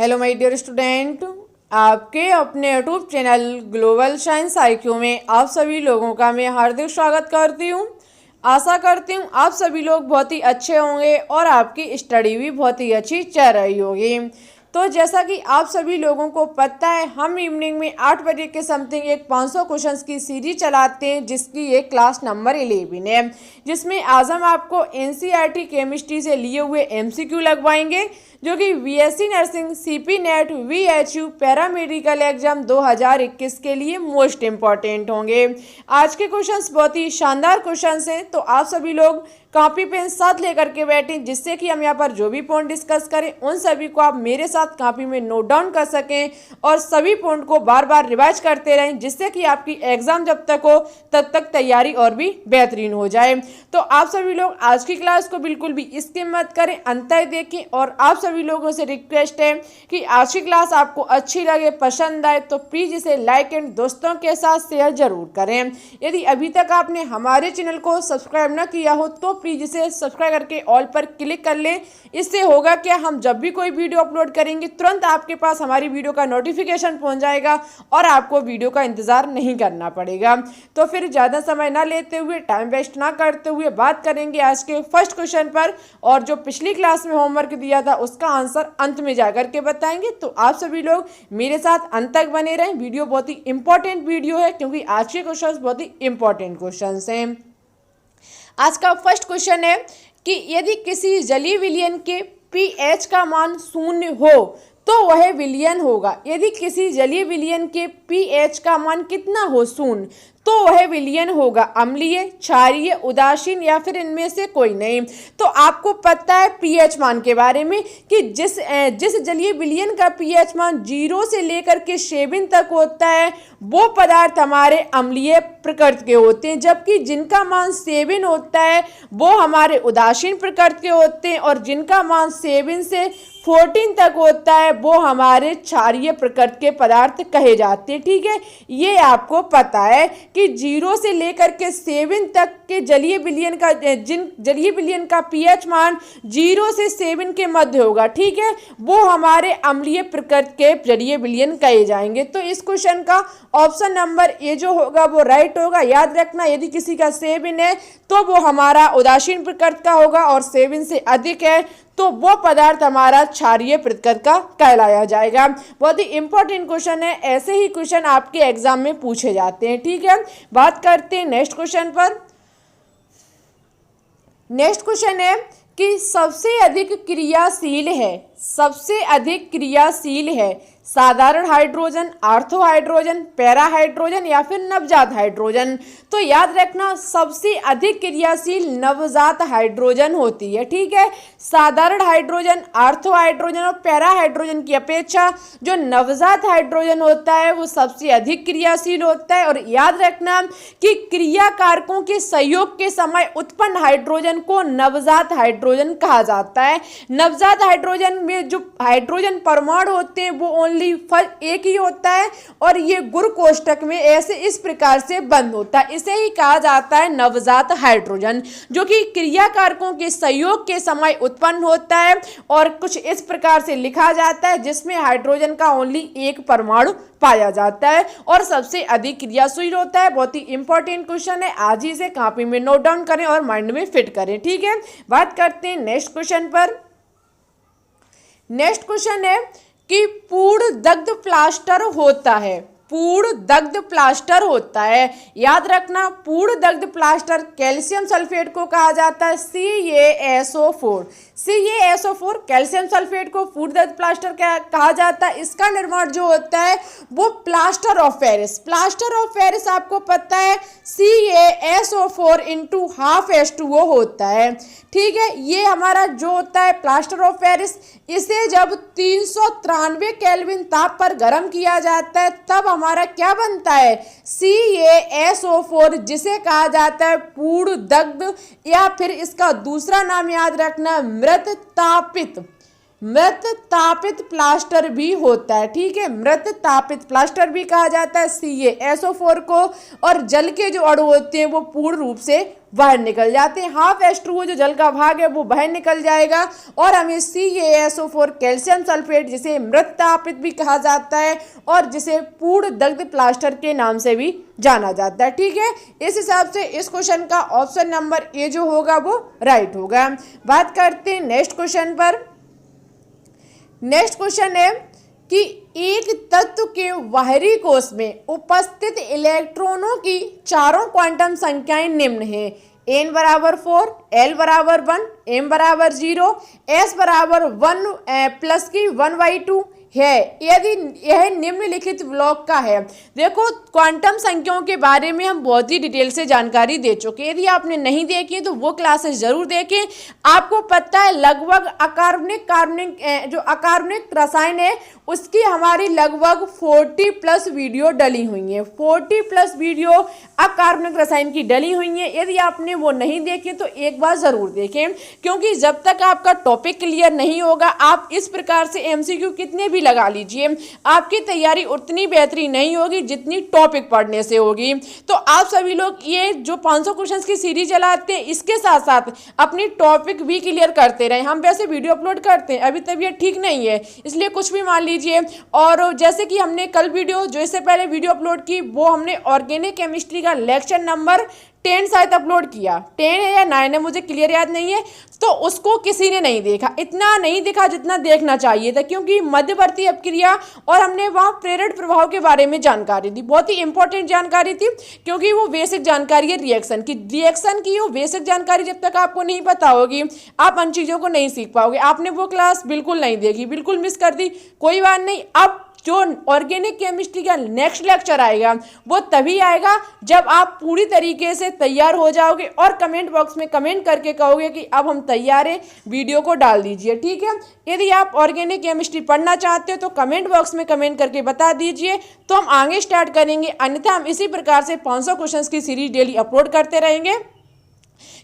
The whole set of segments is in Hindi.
हेलो माय डियर स्टूडेंट, आपके अपने YouTube channel global science IQ में आप सभी लोगों का मैं हार्दिक स्वागत करती हूँ। आशा करती हूँ आप सभी लोग बहुत ही अच्छे होंगे और आपकी स्टडी भी बहुत ही अच्छी चल रही होगी। तो जैसा कि आप सभी लोगों को पता है, हम इवनिंग में 8 बजे के समथिंग एक 500 क्वेश्चंस की सीरीज चलाते हैं जिसकी ये क्लास नंबर 11 है, जिसमें आज हम आपको NCERT केमिस्ट्री से लिए हुए MCQ लगवाएंगे जो कि BSc nursing, CP net, VHU paramedical exam 2021 के लिए मोस्ट इम्पॉर्टेंट होंगे। आज के क्वेश्चंस बहुत ही शानदार क्वेश्चंस हैं, तो आप सभी लोग कॉपी पेन साथ लेकर के बैठें जिससे कि हम यहाँ पर जो भी पॉइंट डिस्कस करें उन सभी को आप मेरे साथ कॉपी में नोट डाउन कर सकें और सभी पॉइंट को बार बार रिवाइज करते रहें जिससे कि आपकी एग्जाम जब तक हो तब तक तैयारी और भी बेहतरीन हो जाए। तो आप सभी लोग आज की क्लास को बिल्कुल भी स्किप मत करें, अंत तक देखें और आप सभी लोगों से रिक्वेस्ट है कि आज की क्लास आपको अच्छी लगे, पसंद आए तो प्लीज इसे लाइक एंड दोस्तों के साथ शेयर जरूर करें। यदि अभी तक आपने हमारे चैनल को सब्सक्राइब न किया हो तो प्लीज इसे सब्सक्राइब करके ऑल पर क्लिक कर लें। इससे होगा क्या, हम जब भी कोई वीडियो अपलोड करेंगे तुरंत आपके पास हमारी वीडियो का नोटिफिकेशन पहुंच जाएगा और आपको वीडियो का इंतजार नहीं करना पड़ेगा। तो फिर ज़्यादा समय ना लेते हुए, टाइम वेस्ट ना करते हुए बात करेंगे आज के फर्स्ट क्वेश्चन पर, और जो पिछली क्लास में होमवर्क दिया था उसका आंसर अंत में जाकर के बताएंगे। तो आप सभी लोग मेरे साथ अंत तक बने रहें। वीडियो बहुत ही इंपॉर्टेंट वीडियो है क्योंकि आज के क्वेश्चन बहुत ही इंपॉर्टेंट क्वेश्चन हैं। आज का फर्स्ट क्वेश्चन है कि यदि किसी जलीय विलयन के pH का मान 0 हो तो वह विलयन होगा। यदि किसी जलीय विलयन के pH का मान कितना हो, 0, तो वह विलयन होगा अम्लीय, क्षारीय, उदासीन या फिर इनमें से कोई नहीं। तो आपको पता है pH मान के बारे में कि जिस जलीय विलयन का pH मान 0 से लेकर के 7 तक होता है वो पदार्थ हमारे अम्लीय प्रकृति के होते हैं, जबकि जिनका मान 7 होता है वो हमारे उदासीन प्रकृति के होते हैं और जिनका मान 7 से 14 तक होता है वो हमारे क्षारीय प्रकृति के पदार्थ कहे जाते हैं। ठीक है, ये आपको पता है कि 0 से लेकर के 7 तक के जलीय विलयन का जिन जलीय विलयन का pH मान 0 से 7 के मध्य होगा, ठीक है, वो हमारे अम्लीय प्रकृति के जलीय विलयन कहे जाएंगे। तो इस क्वेश्चन का ऑप्शन नंबर ए जो होगा वो राइट होगा। याद रखना, यदि किसी का 7 है तो वो हमारा उदासीन प्रकृति का होगा और 7 से अधिक है तो वो पदार्थ हमारा क्षारीय प्रकृति का कहलाया जाएगा। बहुत ही इंपॉर्टेंट क्वेश्चन है, ऐसे ही क्वेश्चन आपके एग्जाम में पूछे जाते हैं। ठीक है, बात करते हैं नेक्स्ट क्वेश्चन पर। नेक्स्ट क्वेश्चन है कि सबसे अधिक क्रियाशील है साधारण hydrogen, ortho hydrogen, para hydrogen या फिर नवजात हाइड्रोजन। तो याद रखना, सबसे अधिक क्रियाशील नवजात हाइड्रोजन होती है। ठीक है, साधारण हाइड्रोजन, आर्थो हाइड्रोजन और पैरा हाइड्रोजन की अपेक्षा जो नवजात हाइड्रोजन होता है वो सबसे अधिक क्रियाशील होता है। और याद रखना कि क्रिया कारकों के सहयोग के समय उत्पन्न हाइड्रोजन को नवजात हाइड्रोजन कहा जाता है। नवजात हाइड्रोजन में जो हाइड्रोजन परमाणु होते हैं वो ओनली एक ही होता है और ये गुण कोष्ठक में ऐसे इस प्रकार से बंद होता है। इसे ही कहा जाता है नवजात हाइड्रोजन, जो कि क्रिया कारकों के सहयोग के समय उत्पन्न होता है और कुछ इस प्रकार से लिखा जाता है जिसमें हाइड्रोजन का ओनली एक परमाणु पाया जाता है और सबसे अधिक क्रियाशील होता है। बहुत ही इंपॉर्टेंट क्वेश्चन है, आज ही इसे कॉपी में नोट डाउन करें और माइंड में फिट करें। ठीक है, बात करते हैं नेक्स्ट क्वेश्चन पर। नेक्स्ट क्वेश्चन है कि पूर्ण दग्ध प्लास्टर होता है। याद रखना, पूर्ण दग्ध प्लास्टर कैल्शियम सल्फेट को कहा जाता है CaSO4 कैल्शियम सल्फेट को पूर्ण दग्ध प्लास्टर कहा जाता है। इसका निर्माण जो होता है वो प्लास्टर ऑफ पेरिस आपको पता है CaSO4 × ½ H2O होता है। ठीक है, ये हमारा जो होता है प्लास्टर ऑफ पेरिस, इसे जब 393 केल्विन ताप पर गर्म किया जाता है तब हमारा क्या बनता है, CaSO4, जिसे कहा जाता है पूर्ण दग्ध या फिर इसका दूसरा नाम याद रखना मृत तापित प्लास्टर भी होता है। ठीक है, मृत तापित प्लास्टर भी कहा जाता है CaSO4 को। और जल के जो अणु होते हैं वो पूर्ण रूप से बाहर निकल जाते हैं। हाफ H2O जो जल का भाग है वो बाहर निकल जाएगा और हमें CaSO4 कैल्शियम सल्फेट, जिसे मृत तापित भी कहा जाता है और जिसे पूर्ण दग्ध प्लास्टर के नाम से भी जाना जाता है। ठीक है, इस हिसाब से इस क्वेश्चन का ऑप्शन नंबर ए जो होगा वो राइट होगा। बात करते हैं नेक्स्ट क्वेश्चन पर। नेक्स्ट क्वेश्चन है कि एक तत्व के बाहरी कोश में उपस्थित इलेक्ट्रॉनों की चारों क्वांटम संख्याएं निम्न हैं। n बराबर 4, l बराबर 1, m बराबर 0, s बराबर 1 प्लस की 1/2 है। यदि यह निम्नलिखित ब्लॉक का है। देखो, क्वांटम संख्याओं के बारे में हम बहुत ही डिटेल से जानकारी दे चुके हैं। यदि आपने नहीं देखी तो वो क्लासेस जरूर देखें। आपको पता है लगभग जो अकार्बनिक रसायन है उसकी हमारी लगभग 40+ वीडियो डली हुई है। 40+ वीडियो अकार्बनिक रसायन की डली हुई है। यदि आपने वो नहीं देखे तो एक बार जरूर देखें, क्योंकि जब तक आपका टॉपिक क्लियर नहीं होगा, आप इस प्रकार से MCQ कितने भी लगा लीजिए, आपकी तैयारी उतनी बेहतरीन नहीं होगी जितनी टॉपिक पढ़ने से होगी। तो आप सभी लोग ये जो 500 क्वेश्चंस की सीरीज चलाते हैं, इसके साथ साथ अपनी टॉपिक भी क्लियर करते रहें। हम वैसे वीडियो अपलोड करते हैं, अभी तबीयत ठीक नहीं है इसलिए कुछ भी मान लीजिए। और जैसे कि हमने कल वीडियो जो इससे पहले वीडियो अपलोड की, वो हमने ऑर्गेनिक केमिस्ट्री का लेक्चर नंबर 10 शायद अपलोड किया, 10 है या 9 है मुझे क्लियर याद नहीं है। तो उसको किसी ने नहीं देखा, इतना नहीं देखा जितना देखना चाहिए था, क्योंकि मध्यवर्ती अपक्रिया और हमने वहाँ प्रेरक प्रभाव के बारे में जानकारी दी। बहुत ही इंपॉर्टेंट जानकारी थी, क्योंकि वो बेसिक जानकारी है रिएक्शन की वो बेसिक जानकारी जब तक आपको नहीं पता होगी, आप उन चीज़ों को नहीं सीख पाओगे। आपने वो क्लास बिल्कुल नहीं देखी, बिल्कुल मिस कर दी, कोई बात नहीं। अब जो ऑर्गेनिक केमिस्ट्री का नेक्स्ट लेक्चर आएगा वो तभी आएगा जब आप पूरी तरीके से तैयार हो जाओगे और कमेंट बॉक्स में कमेंट करके कहोगे कि अब हम तैयार हैं, वीडियो को डाल दीजिए। ठीक है, यदि आप ऑर्गेनिक केमिस्ट्री पढ़ना चाहते हो तो कमेंट बॉक्स में कमेंट करके बता दीजिए, तो हम आगे स्टार्ट करेंगे। अन्यथा हम इसी प्रकार से 500 क्वेश्चंस की सीरीज डेली अपलोड करते रहेंगे,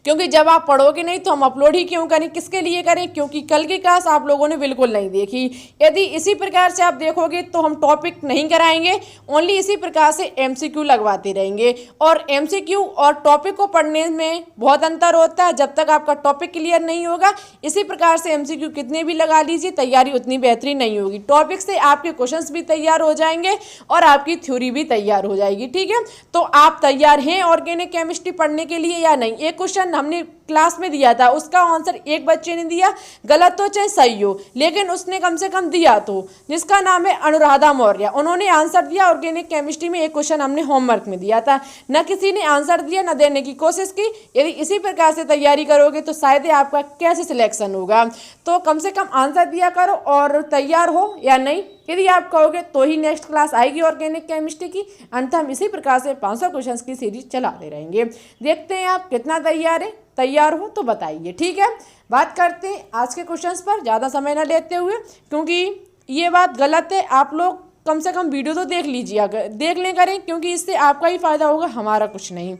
क्योंकि जब आप पढ़ोगे नहीं तो हम अपलोड ही क्यों करें, किसके लिए करें, क्योंकि कल की क्लास आप लोगों ने बिल्कुल नहीं देखी। यदि इसी प्रकार से आप देखोगे तो हम टॉपिक नहीं कराएंगे, ओनली इसी प्रकार से MCQ लगवाते रहेंगे। और MCQ और टॉपिक को पढ़ने में बहुत अंतर होता है। जब तक आपका टॉपिक क्लियर नहीं होगा, इसी प्रकार से MCQ कितने भी लगा लीजिए, तैयारी उतनी बेहतरीन नहीं होगी। टॉपिक से आपके क्वेश्चंस भी तैयार हो जाएंगे और आपकी थ्योरी भी तैयार हो जाएगी। ठीक है, तो आप तैयार हैं ऑर्गेनिक केमिस्ट्री पढ़ने के लिए या नहीं। एक क्वेश्चन हमने क्लास में दिया था, उसका आंसर एक बच्चे ने दिया, गलत हो चाहे सही हो, लेकिन उसने कम से कम दिया तो, जिसका नाम है अनुराधा मौर्य। उन्होंने आंसर दिया ऑर्गेनिक केमिस्ट्री में। एक क्वेश्चन हमने होमवर्क में दिया था, न किसी ने आंसर दिया न देने की कोशिश की। यदि इसी प्रकार से तैयारी करोगे तो शायद ही आपका कैसे सिलेक्शन होगा। तो कम से कम आंसर दिया करो और तैयार हो या नहीं। यदि आप कहोगे तो ही नेक्स्ट क्लास आएगी ऑर्गेनिक केमिस्ट्री की, अन्यथा हम इसी प्रकार से 500 क्वेश्चंस की सीरीज चलाते रहेंगे। देखते हैं आप कितना तैयार है, तैयार हो तो बताइए। ठीक है, बात करते हैं आज के क्वेश्चंस पर, ज़्यादा समय न लेते हुए, क्योंकि ये बात गलत है। आप लोग कम से कम वीडियो तो देख लीजिए, देख लें करें, क्योंकि इससे आपका ही फायदा होगा, हमारा कुछ नहीं।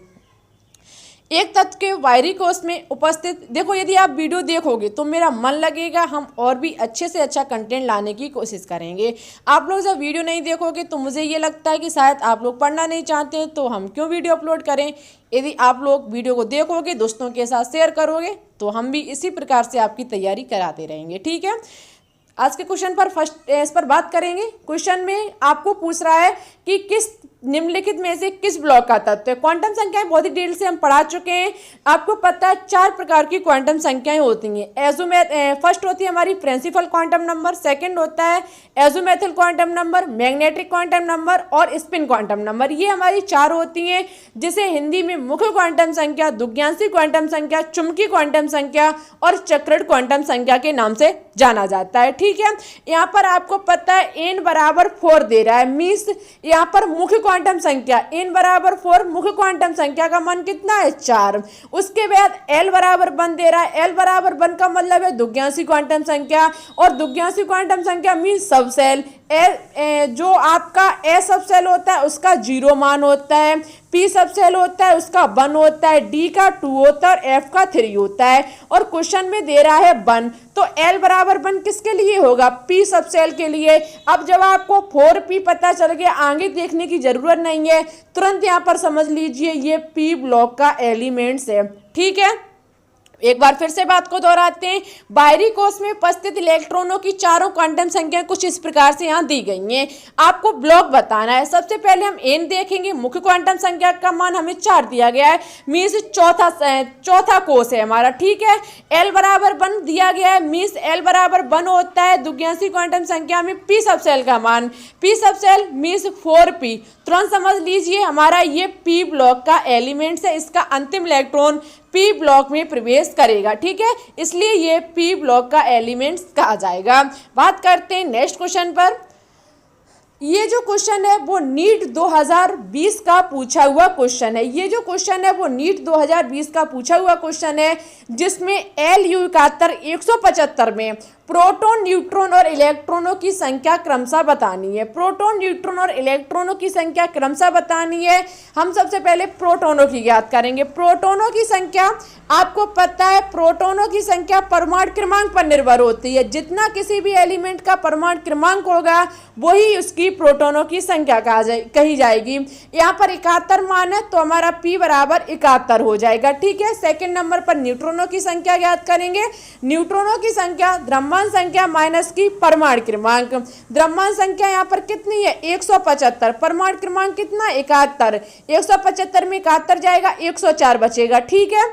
एक तत्व के बाहरी कोश में उपस्थित, देखो यदि आप वीडियो देखोगे तो मेरा मन लगेगा, हम और भी अच्छे से अच्छा कंटेंट लाने की कोशिश करेंगे। आप लोग जब वीडियो नहीं देखोगे तो मुझे ये लगता है कि शायद आप लोग पढ़ना नहीं चाहते हैं, तो हम क्यों वीडियो अपलोड करें। यदि आप लोग वीडियो को देखोगे, दोस्तों के साथ शेयर करोगे, तो हम भी इसी प्रकार से आपकी तैयारी कराते रहेंगे। ठीक है, आज के क्वेश्चन पर फर्स्ट इस पर बात करेंगे। क्वेश्चन में आपको पूछ रहा है कि किस निम्नलिखित में से किस ब्लॉक का तत्व है। क्वांटम संख्याएं बहुत ही डिटेल से हम पढ़ा चुके हैं। आपको पता है 4 प्रकार की क्वांटम संख्याएं होती हैं। फर्स्ट होती है हमारी प्रिंसिपल क्वांटम नंबर, सेकंड होता है azimuthal quantum number, magnetic quantum number और स्पिन क्वांटम नंबर। ये हमारी 4 होती हैं, जिसे हिंदी में मुख्य क्वांटम संख्या, दुग्यांशी क्वांटम संख्या, चुंबकीय क्वांटम संख्या और चक्रण क्वांटम संख्या के नाम से जाना जाता है। ठीक है, यहाँ पर आपको पता है n बराबर 4 दे रहा है, मीन्स यहाँ पर मुख्य क्वांटम संख्या n बराबर 4, मुख्य क्वांटम संख्या का मान कितना है 4। उसके बाद l बराबर 1 दे रहा है, l बराबर 1 का मतलब है दुग्यांशी क्वांटम संख्या, और दुग्यांशी क्वांटम संख्या मीन्स सब सेल। जो आपका ए सब सेल होता है उसका 0 मान होता है, पी सब सेल होता है उसका 1 होता है, डी का 2 होता है और एफ का 3 होता है। और क्वेश्चन में दे रहा है 1, तो एल बराबर 1 किसके लिए होगा? पी सब सेल के लिए। अब जब आपको 4p पता चल गया, आगे देखने की जरूरत नहीं है, तुरंत यहाँ पर समझ लीजिए ये पी ब्लॉक का एलिमेंट्स है। ठीक है, एक बार फिर से बात को दोहराते हैं। बाहरी कोश में उपस्थित इलेक्ट्रॉनों की चारों क्वांटम संख्या कुछ इस प्रकार से यहाँ दी गई हैं। आपको ब्लॉक बताना है। सबसे पहले हम एन देखेंगे। मुख्य क्वांटम संख्या का मान हमें 4 दिया गया है, मीन्स चौथा कोश है हमारा। ठीक है, एल बराबर 1 दिया गया है, मीन्स एल बराबर 1 होता है द्विज्ञांशी क्वांटम संख्या में पी सब सेल का मान। पी सब सेल मीन्स 4p। तुरंत समझ लीजिए हमारा ये पी ब्लॉक का एलिमेंट्स है, इसका अंतिम इलेक्ट्रॉन पी ब्लॉक में प्रवेश करेगा। ठीक है, इसलिए ये पी ब्लॉक का एलिमेंट्स कहा जाएगा। बात करते हैं नेक्स्ट क्वेश्चन पर। ये जो क्वेश्चन है वो नीट 2020 का पूछा हुआ क्वेश्चन है। ये जो क्वेश्चन है वो नीट 2020 का पूछा हुआ क्वेश्चन है, जिसमें LU71 175 में प्रोटॉन, न्यूट्रॉन और इलेक्ट्रॉनों की संख्या क्रमशः बतानी है। प्रोटॉन, न्यूट्रॉन और इलेक्ट्रॉनों की संख्या क्रमशः बतानी है। हम सबसे पहले प्रोटॉनों की ज्ञात करेंगे। प्रोटॉनों की संख्या आपको पता है, प्रोटॉनों की संख्या परमाणु क्रमांक पर निर्भर होती है। जितना किसी भी एलिमेंट का परमाणु क्रमांक होगा वही उसकी प्रोटॉनों की संख्या कही जाएगी। यहाँ पर 71 मान है तो हमारा P बराबर 71 हो जाएगा। ठीक है, सेकंड नंबर पर न्यूट्रॉनों की संख्या ज्ञात करेंगे। न्यूट्रॉनों की संख्या द्रव्यमान संख्या माइनस की परमाणु क्रमांक। द्रव्यमान संख्या यहाँ पर कितनी है? 175। परमाणु क्रमांक कितना? 71। 175 में 71 जाएगा, 104 बचेगा। ठीक है,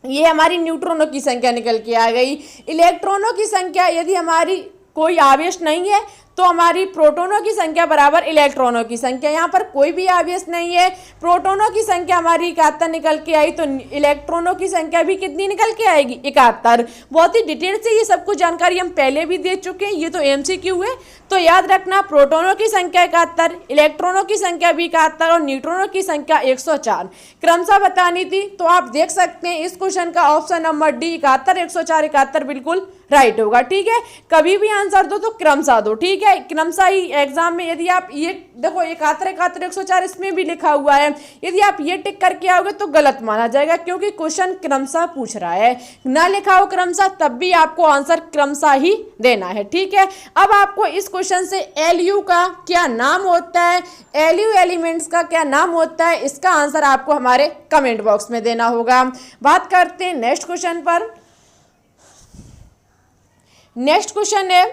ये हमारी न्यूट्रॉनों की संख्या निकल के आ गई। इलेक्ट्रॉनों की संख्या, यदि हमारी कोई आवेश नहीं है तो हमारी प्रोटॉनों की संख्या बराबर इलेक्ट्रॉनों की संख्या। यहाँ पर कोई भी आवेश नहीं है, प्रोटॉनों की संख्या हमारी 71 निकल के आई, तो इलेक्ट्रॉनों की संख्या भी कितनी निकल के आएगी? 71। बहुत ही डिटेल से ये सब कुछ जानकारी हम पहले भी दे चुके हैं, ये तो MCQ है, तो याद रखना प्रोटॉनों की संख्या 71, इलेक्ट्रॉनों की संख्या भी 71 और न्यूट्रॉनों की संख्या 104 क्रमशः बतानी थी। तो आप देख सकते हैं इस क्वेश्चन का ऑप्शन नंबर डी 71, 104, 71 बिल्कुल राइट होगा। ठीक है, कभी भी आंसर दो तो क्रमशः दो। ठीक है, क्रमशः ही एग्जाम में यदि आप ये देखो 71, 71, 104 इसमें भी लिखा हुआ है, यदि आप ये टिक करके आओगे तो गलत माना जाएगा, क्योंकि क्वेश्चन क्रमशः पूछ रहा है। ना लिखा हो क्रमशः तब भी आपको आंसर क्रमशः ही देना है। ठीक है, अब आपको इस क्वेश्चन से LU का क्या नाम होता है, LU एलिमेंट्स का क्या नाम होता है, इसका आंसर आपको हमारे कमेंट बॉक्स में देना होगा। बात करते हैं नेक्स्ट क्वेश्चन पर। नेक्स्ट क्वेश्चन है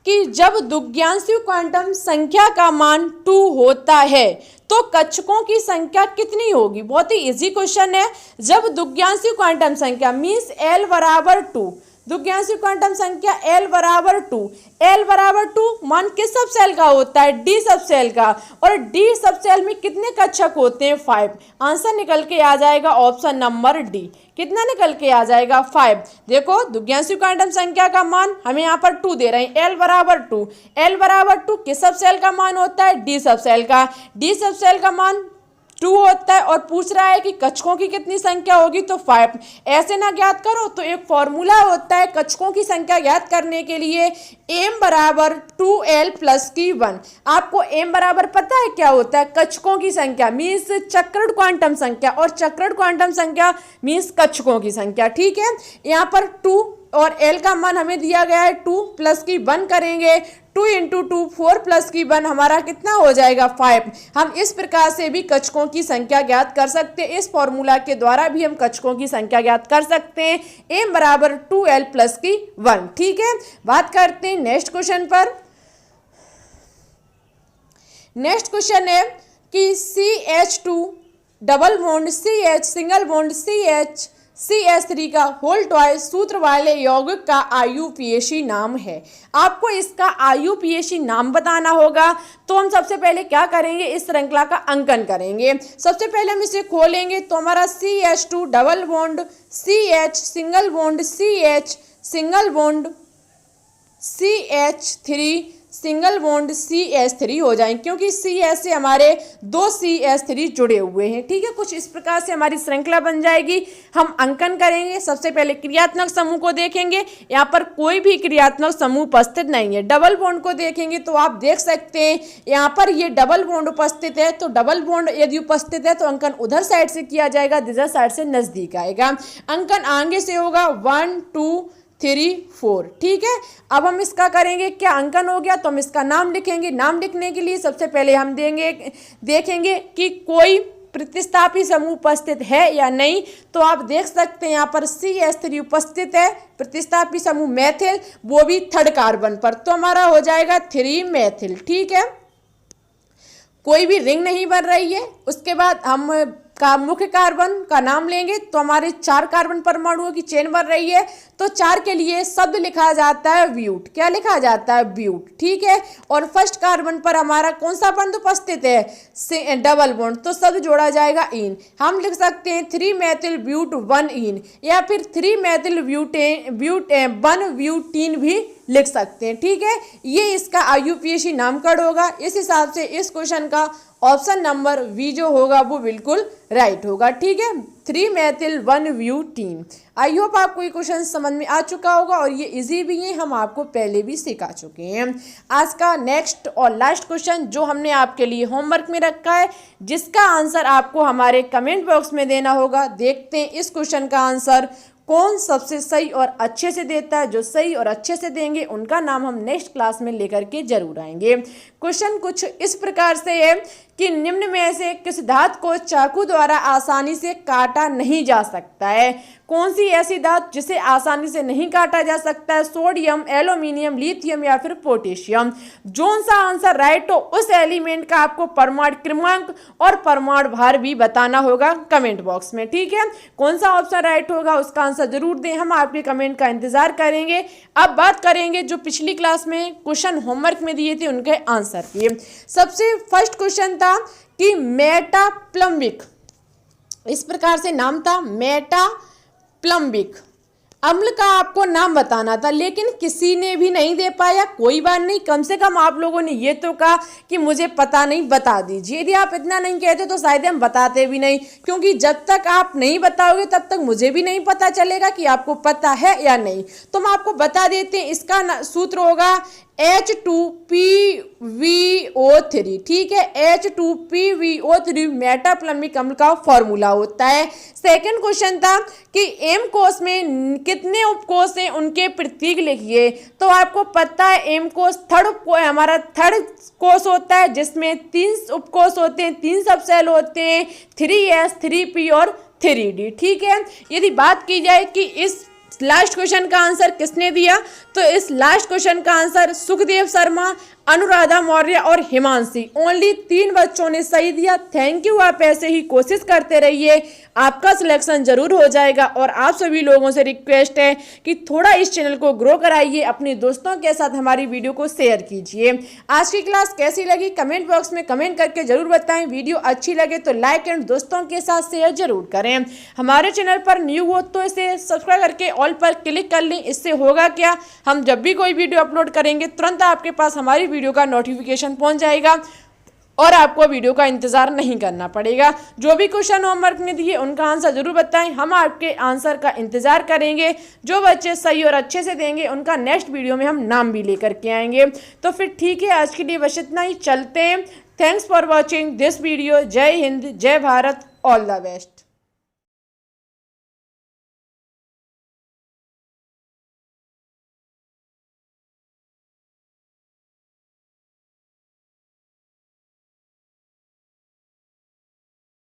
कि जब द्विज्ञांशी क्वांटम संख्या का मान 2 होता है तो कक्षकों की संख्या कितनी होगी? बहुत ही इजी क्वेश्चन है। जब द्विज्ञांशी क्वांटम संख्या मीन्स L बराबर 2, द्विज्ञांशी क्वांटम संख्या L बराबर 2, L बराबर 2 मान किस सब सेल का होता है? D सब सेल का। और D सब सेल में कितने कक्षक होते हैं? 5। आंसर निकल के आ जाएगा ऑप्शन नंबर डी। कितना निकल के आ जाएगा? 5। देखो द्विज्ञांशी क्वांटम संख्या का मान हमें यहाँ पर 2 दे रहे हैं, L बराबर 2। L बराबर 2 किस सब सेल का मान होता है? D सब सेल का। D सब सेल का मान 2 होता है और पूछ रहा है कि कक्षकों की कितनी संख्या होगी, तो 5। ऐसे ना ज्ञात करो तो एक फॉर्मूला होता है कक्षकों की संख्या ज्ञात करने के लिए, m बराबर 2l प्लस की 1। आपको m बराबर पता है क्या होता है? कक्षकों की संख्या मीन्स चक्रण क्वांटम संख्या, और चक्रण क्वांटम संख्या मीन्स कक्षकों की संख्या। ठीक है, यहाँ पर 2 और l का मान हमें दिया गया है 2 प्लस की 1 करेंगे, 2 × 2 4 प्लस की 1 हमारा कितना हो जाएगा? 5। हम इस प्रकार से भी कक्षकों की संख्या ज्ञात कर सकते हैं। इस फॉर्मूला के द्वारा भी हम कक्षकों की संख्या ज्ञात कर सकते हैं, m बराबर 2l प्लस की 1। ठीक है, बात करते हैं नेक्स्ट क्वेश्चन पर। नेक्स्ट क्वेश्चन है कि CH2 double bond CH single bond CH CH3 का होल ट्वाइस सूत्र वाले यौगिक का IUPAC नाम है। आपको इसका IUPAC नाम बताना होगा। तो हम सबसे पहले क्या करेंगे? इस श्रृंखला का अंकन करेंगे। सबसे पहले हम इसे खोलेंगे तो हमारा CH2 double bond CH single bond CH single bond CH3 single bond CH3 हो जाएं, क्योंकि CH से हमारे 2 CH3 जुड़े हुए हैं। ठीक है, कुछ इस प्रकार से हमारी श्रृंखला बन जाएगी। हम अंकन करेंगे। सबसे पहले क्रियात्मक समूह को देखेंगे। यहाँ पर कोई भी क्रियात्मक समूह उपस्थित नहीं है। डबल बॉन्ड को देखेंगे तो आप देख सकते हैं यहाँ पर ये डबल बॉन्ड उपस्थित है, तो डबल बॉन्ड यदि उपस्थित है तो अंकन उधर साइड से किया जाएगा, दिशा साइड से नजदीक आएगा। अंकन आगे से होगा 1 2 3 4। ठीक है, अब हम इसका करेंगे। क्या अंकन हो गया तो हम इसका नाम लिखेंगे। नाम लिखने के लिए सबसे पहले हम देखेंगे कि कोई प्रतिस्थापी समूह उपस्थित है या नहीं। तो आप देख सकते हैं यहाँ पर CH3 उपस्थित है, प्रतिस्थापी समूह मैथिल, वो भी 3rd कार्बन पर, तो हमारा हो जाएगा 3 मैथिल। ठीक है, कोई भी रिंग नहीं बन रही है। उसके बाद हम का मुख्य कार्बन का नाम लेंगे तो हमारे 4 कार्बन परमाणुओं की चेन बन रही है, तो 4 के लिए शब्द लिखा जाता है ब्यूट। क्या लिखा जाता है? ब्यूट। ठीक है, और फर्स्ट कार्बन पर हमारा कौन सा बंध उपस्थित है? डबल बॉन्ड, तो शब्द जोड़ा जाएगा इन। हम लिख सकते हैं 3 मैथिल ब्यूट 1 इन, या फिर 3 मैथिल ब्यूटेन 1 ब्यूटीन भी लिख सकते हैं। ठीक है, ये इसका IUPAC नामकरण होगा। इस हिसाब से इस क्वेश्चन का ऑप्शन नंबर बी जो होगा वो बिल्कुल राइट होगा। ठीक है, 3 मैथिल 1 ब्यूटीन। आई होप आपको ये क्वेश्चन समझ में आ चुका होगा और ये इजी भी है, हम आपको पहले भी सिखा चुके हैं। आज का नेक्स्ट और लास्ट क्वेश्चन जो हमने आपके लिए होमवर्क में रखा है, जिसका आंसर आपको हमारे कमेंट बॉक्स में देना होगा। देखते हैं इस क्वेश्चन का आंसर कौन सबसे सही और अच्छे से देता है। जो सही और अच्छे से देंगे उनका नाम हम नेक्स्ट क्लास में लेकर के जरूर आएंगे। क्वेश्चन कुछ इस प्रकार से है कि निम्न में से किस धातु को चाकू द्वारा आसानी से काटा नहीं जा सकता है? कौन सी ऐसी धातु जिसे आसानी से नहीं काटा जा सकता है? सोडियम, एल्यूमिनियम, लिथियम या फिर पोटेशियम। जो सा आंसर राइट हो उस एलिमेंट का आपको परमाणु क्रमांक और परमाणु भार भी बताना होगा कमेंट बॉक्स में। ठीक है, कौन सा ऑप्शन राइट होगा उसका आंसर जरूर दें, हम आपके कमेंट का इंतजार करेंगे। अब बात करेंगे जो पिछली क्लास में क्वेश्चन होमवर्क में दिए थे उनके आंसर की। सबसे फर्स्ट क्वेश्चन था कि मेटाप्लम्बिक, इस प्रकार से नाम था मेटाप्लम्बिक अम्ल का आपको नाम बताना था, लेकिन किसी ने भी नहीं दे पाया। कोई बात नहीं, कम से कम आप लोगों ने ये तो कहा कि मुझे पता नहीं, बता दीजिए। यदि आप इतना नहीं कहते तो शायद हम बताते भी नहीं, क्योंकि जब तक आप नहीं बताओगे तब तक मुझे भी नहीं पता चलेगा कि आपको पता है या नहीं। तो हम आपको बता देते हैं, इसका सूत्र होगा H2PVO3। ठीक है, H2PVO3 मेटाप्लम्बिक अम्ल का फॉर्मूला होता है। सेकंड क्वेश्चन था कि एम कोश में कितने उपकोष हैं, उनके प्रतीक लिखिए। तो आपको पता है एम कोश हमारा थर्ड कोश होता है, जिसमें 3 उपकोष होते हैं, 3 सबसेल होते हैं, 3S 3P और 3D। ठीक है, यदि बात की जाए कि इस लास्ट क्वेश्चन का आंसर किसने दिया, तो इस लास्ट क्वेश्चन का आंसर सुखदेव शर्मा, अनुराधा मौर्य और हिमांशी, ओनली 3 बच्चों ने सही दिया। थैंक यू, आप ऐसे ही कोशिश करते रहिए, आपका सिलेक्शन जरूर हो जाएगा। और आप सभी लोगों से रिक्वेस्ट है कि थोड़ा इस चैनल को ग्रो कराइए, अपने दोस्तों के साथ हमारी वीडियो को शेयर कीजिए। आज की क्लास कैसी लगी कमेंट बॉक्स में कमेंट करके जरूर बताएं। वीडियो अच्छी लगे तो लाइक एंड दोस्तों के साथ शेयर जरूर करें। हमारे चैनल पर न्यू हो तो इसे सब्सक्राइब करके ऑल पर क्लिक कर लें। इससे होगा क्या, हम जब भी कोई वीडियो अपलोड करेंगे तुरंत आपके पास हमारी वीडियो का नोटिफिकेशन पहुंच जाएगा और आपको वीडियो का इंतजार नहीं करना पड़ेगा। जो भी क्वेश्चन होमवर्क में दिए उनका आंसर जरूर बताएं, हम आपके आंसर का इंतजार करेंगे। जो बच्चे सही और अच्छे से देंगे उनका नेक्स्ट वीडियो में हम नाम भी लेकर के आएंगे। तो फिर ठीक है, आज के लिए बस इतना ही, चलते हैं। Thanks for watching this video. जय हिंद, जय भारत, ऑल द बेस्ट।